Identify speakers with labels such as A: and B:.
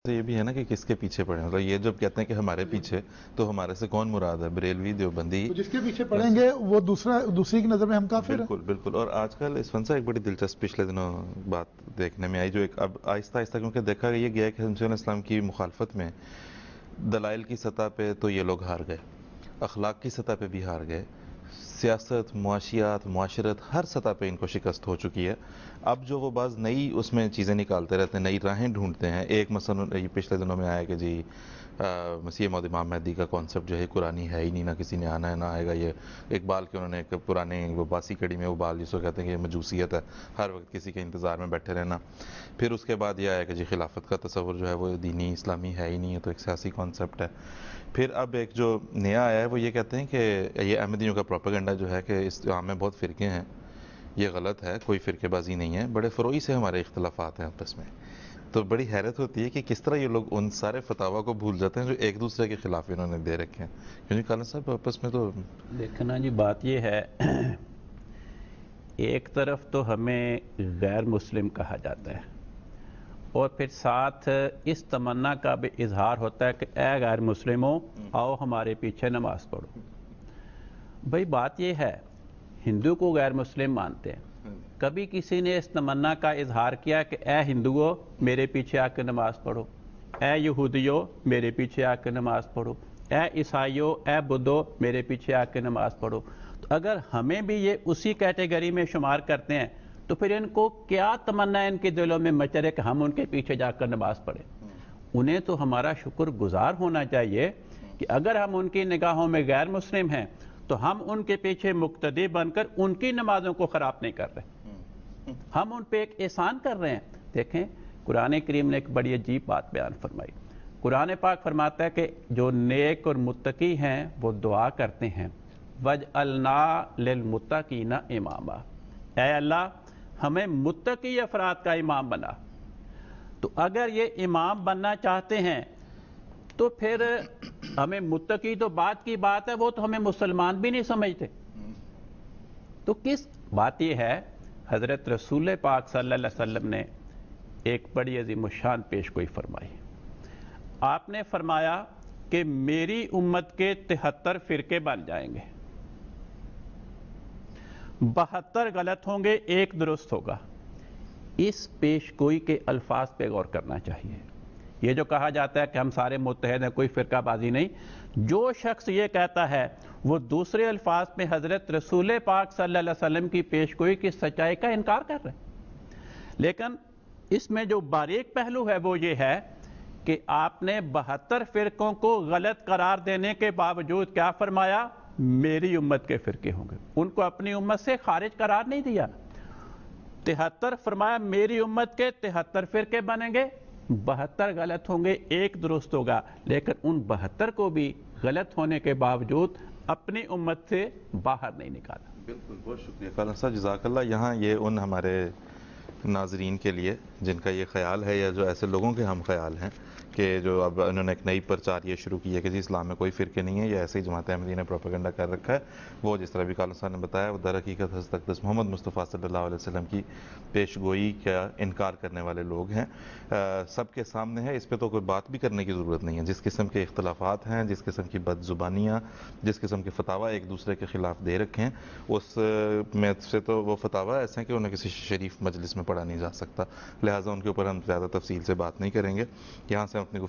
A: تو یہ بھی ہے نا کہ کس کے پیچھے پڑے، مطلب یہ جب کہتے ہیں کہ ہمارے پیچھے، تو ہمارے سے کون مراد ہے؟ بریلوی، دیوبندی؟
B: تو جس کے پیچھے پڑیں گے وہ دوسری کی نظر میں ہم کافر ہیں۔
A: بالکل بالکل۔ اور آج کل اس فن سے ایک بڑی دلچسپ پچھلے دنوں بات دیکھنے میں آئی، جو ایک اب آہستہ آہستہ کیونکہ دیکھا یہ گیا کہ حضرت علیہ السلام کی مخالفت میں دلائل کی سطح پہ تو یہ لوگ ہار گئے، اخلاق کی سطح پہ بھی ہار گئے، سیاست، معاشیات، معاشرت، ہر سطح پہ ان کو شکست ہو چکی ہے۔ اب جو وہ بعض نئی اس میں چیزیں نکالتے رہتے ہیں، نئی راہیں ڈھونڈتے ہیں۔ ایک مثلا یہ پچھلے دنوں میں آیا کہ جی مسیح موعود امام مہدی کا کانسیپٹ جو ہے قرآنی ہے ہی نہیں، نہ کسی نے آنا ہے نہ آئے گا۔ یہ اقبال کے انہوں نے ایک پرانے وہ باسی کڑی میں اقبال جس کو کہتے ہیں کہ یہ مجوسیت ہے، ہر وقت کسی کے انتظار میں بیٹھے رہنا۔ پھر اس کے بعد یہ آیا کہ جی خلافت کا تصور جو ہے وہ دینی اسلامی ہے ہی نہیں ہے، تو ایک سیاسی کانسیپٹ ہے۔ پھر اب ایک جو نیا آیا ہے وہ یہ کہتے ہیں کہ یہ احمدیوں کا پروپیگنڈا جو ہے کہ اسلام میں بہت فرقے ہیں، یہ غلط ہے، کوئی فرقے بازی نہیں ہے، بڑے فروعی سے ہمارے اختلافات ہیں آپس میں۔ تو بڑی حیرت ہوتی ہے کہ کس طرح یہ لوگ ان سارے فتاوا کو بھول جاتے ہیں جو ایک دوسرے کے خلاف انہوں نے دے رکھے ہیں، کیونکہ خالد صاحب آپس میں تو
C: دیکھنا جی بات یہ ہے، ایک طرف تو ہمیں غیر مسلم کہا جاتا ہے اور پھر ساتھ اس تمنا کا بھی اظہار ہوتا ہے کہ اے غیر مسلموں آؤ ہمارے پیچھے نماز پڑھو۔ بھئی بات یہ ہے، ہندو کو غیر مسلم مانتے ہیں، کبھی کسی نے اس تمنا کا اظہار کیا کہ اے ہندوؤں میرے پیچھے آ کے نماز پڑھو، اے یہودیوں میرے پیچھے آ کے نماز پڑھو، اے عیسائیوں، اے بدھو میرے پیچھے آ کے نماز پڑھو؟ تو اگر ہمیں بھی یہ اسی کیٹیگری میں شمار کرتے ہیں تو پھر ان کو کیا تمنا ان کے دلوں میں مچرے کہ ہم ان کے پیچھے جا کر نماز پڑھیں؟ انہیں تو ہمارا شکر گزار ہونا چاہیے کہ اگر ہم ان کی نگاہوں میں غیر مسلم ہیں تو ہم ان کے پیچھے مقتدی بن کر ان کی نمازوں کو خراب نہیں کر رہے، ہم ان پہ ایک احسان کر رہے ہیں۔ دیکھیں قرآن کریم نے ایک بڑی عجیب بات بیان فرمائی۔ قرآن پاک فرماتا ہے کہ جو نیک اور متقی ہیں وہ دعا کرتے ہیں وَجْعَلْنَا لِلْمُتَّقِينَ اماما، اے اللہ ہمیں متقی افراد کا امام بنا۔ تو اگر یہ امام بننا چاہتے ہیں تو پھر ہمیں متقی تو بات کی بات ہے، وہ تو ہمیں مسلمان بھی نہیں سمجھتے۔ تو کس بات یہ ہے، حضرت رسول پاک صلی اللہ علیہ وسلم نے ایک بڑی عظیم الشان پیش گوئی فرمائی۔ آپ نے فرمایا کہ میری امت کے 73 فرقے بن جائیں گے، 72 غلط ہوں گے، ایک درست ہوگا۔ اس پیش گوئی کے الفاظ پہ غور کرنا چاہیے۔ یہ جو کہا جاتا ہے کہ ہم سارے متحد ہیں، کوئی فرقہ بازی نہیں، جو شخص یہ کہتا ہے وہ دوسرے الفاظ میں حضرت رسول پاک صلی اللہ علیہ وسلم کی پیش گوئی کی سچائی کا انکار کر رہے ہیں۔ لیکن اس میں جو باریک پہلو ہے وہ یہ ہے کہ آپ نے 72 فرقوں کو غلط قرار دینے کے باوجود کیا فرمایا؟ میری امت کے فرقے ہوں گے، ان کو اپنی امت سے خارج قرار نہیں دیا۔ 73 فرمایا میری امت کے 73 فرقے بنیں گے، 72 غلط ہوں گے، ایک درست ہوگا، لیکن ان 72 کو بھی غلط ہونے کے باوجود اپنی امت سے باہر نہیں نکالا۔
A: بالکل، بہت شکریہ خالد صاحب، جزاک اللہ۔ یہاں یہ ان ہمارے ناظرین کے لیے جن کا یہ خیال ہے یا جو ایسے لوگوں کے ہم خیال ہیں کہ جو اب انہوں نے ایک نئی پرچار یہ شروع کی ہے کہ جی اسلام میں کوئی فرقے نہیں ہے، یا ایسے ہی جماعت احمدیہ نے پروپیگنڈا کر رکھا ہے، وہ جس طرح بھی خالد صاحب نے بتایا وہ در حقیقت حضرت اقدس محمد مصطفیٰ صلی اللہ علیہ وسلم کی پیش گوئی کا انکار کرنے والے لوگ ہیں۔ سب کے سامنے ہے، اس پہ تو کوئی بات بھی کرنے کی ضرورت نہیں ہے۔ جس قسم کے اختلافات ہیں، جس قسم کی بد زبانیاں، جس قسم کے فتاوی ایک دوسرے کے خلاف دے رکھے ہیں، اس میں سے تو وہ فتاوی ایسے ہیں کہ انہیں کسی شریف مجلس میں پڑھا نہیں جا سکتا، لہٰذا ان کے اوپر ہم زیادہ تفصیل سے بات نہیں کریں گے۔ یہاں سے ہم اپنی